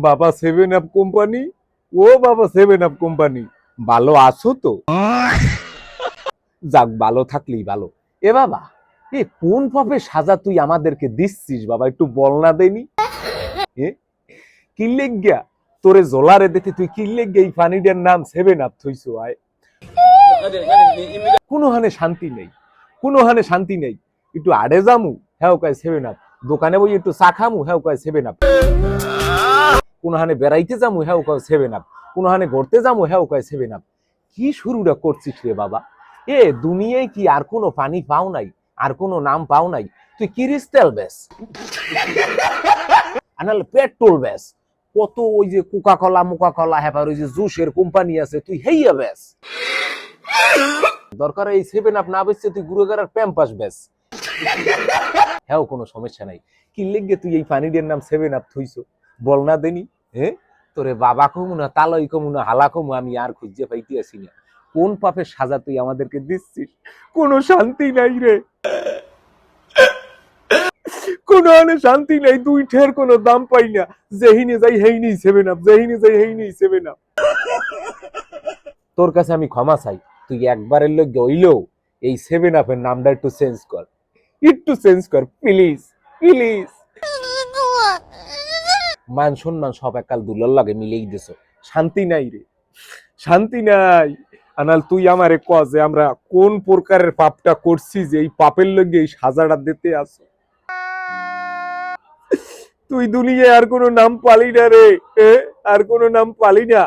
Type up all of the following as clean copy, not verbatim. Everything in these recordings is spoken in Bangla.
বাবা সেভেন আপ কোম্পানি, ও বাবা সেভেন আপ কোম্পানি, ভালো আছো তো? যাক, ভালো থাকলেই ভালো। এ বাবা, এ কোন পাপে সাজা তুই আমাদেরকে দিচ্ছিস বাবা, একটু বল না দেনি। এ কি লেগিয়া তোরে জোলারে দেখে তুই কি লেগিয়া এই পানিটার নাম সেভেন আপ থইছো? আয়, কোনো হানে শান্তি নেই, কোনো হানে শান্তি নেই। একটু আড়ে যামু, হ্যাঁ কয় সেভেন আপ। দোকানে বই একটু চা খামু, হ্যাঁ কয় সেভেন আপ। কোনো হানে বেড়াইতে যামু, হ্যাঁ কয় সেভেন আপ। কোনো হানে ঘুরতে যামু, হ্যাঁ কয় সেভেন আপ। কি শুরুটা করছিস রে বাবা? এ দুনিয়ায় কি আর কোনো পানি পাও নাই, আর কোনো নাম পাও নাই? তুই ক্রিস্টাল ব্যাস, আনাল পেট্রোল ব্যাস, কত ওই যে কোকা কলা মোকা কলা হ্যাঁ ওই যে জুসের কোম্পানি আছে, তুই হেইয়া ব্যাস। দরকার এই সেভেন আপ না বেচছে তুই গুরুগারার প্যাম্পাস ব্যাস, হ্যাঁ কোনো সমস্যা নাই। কি লেগে তুই এই পানিটার নাম সেভেন আপ থইছো? বল না দেনি। হ্যাঁ, তোরে বাবা কমু না তালই কমু না হালা কমু আমি আর খুঁজে পাইতে আসি না। কোন পাপের সাজা তুই আমাদেরকে দিচ্ছিস? কোনো শান্তি নাই রে, কোনো শান্তি নাই। দুই ঠের কোনো দাম পাই না। যেহিনে যাই হেইনি সেভেন আপ, যেহিনে যাই হেইনি সেভেন আপ। তোর কাছে আমি ক্ষমা চাই, তুই একবারের লোক হইলেও এই সেভেন আপের নামটা একটু চেঞ্জ কর, একটু চেঞ্জ কর প্লিজ, প্লিজ। মান সম্মান সব একাল দুলার লাগে মিলেই দিছো, শান্তি নাই রে, শান্তি নাই। আনাল তুই আমারে ক যে আমরা কোন প্রকারের পাপটা করছি যে এই পাপের লগে এই সাজাটা দিতে আসো? তুই দুনিয়ায় আর কোনো নাম পালি না রে, আর কোনো নাম পালি না।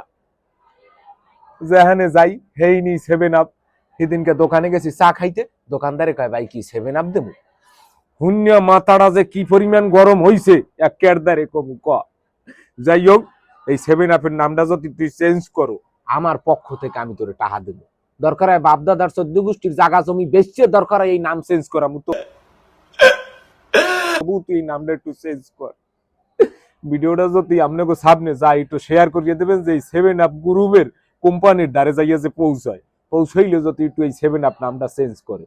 যেখানে যাই হেইনি সেভেন আপ। সেদিনকে দোকানে গেছি চা খাইতে, দোকানদারে কয় ভাই কি সেভেন আপ দেবো? শূন্য মাথাটা যে কি পরিমাণ গরম হইছে এক কেরদারে কমু ক। যাই হোক, এই সেভেন আপের নামটা যদি তুই চেঞ্জ করো, আমার পক্ষ থেকে আমি তোরে টাকা দেবো। দরকার হয় বাপ দাদার 14 গোষ্ঠীর জায়গা জমি বেচছে, দরকার হয় এই নাম চেঞ্জ করা মতো। তুই এই নামটা একটু চেঞ্জ কর। ভিডিওটা যদি আপনাকে সামনে যাই একটু শেয়ার করিয়ে দেবেন যে এই সেভেন আপ গ্রুপের কোম্পানির দ্বারে যাইয়া যে পৌঁছাইলে যদি একটু এই সেভেন আপ নামটা চেঞ্জ করে।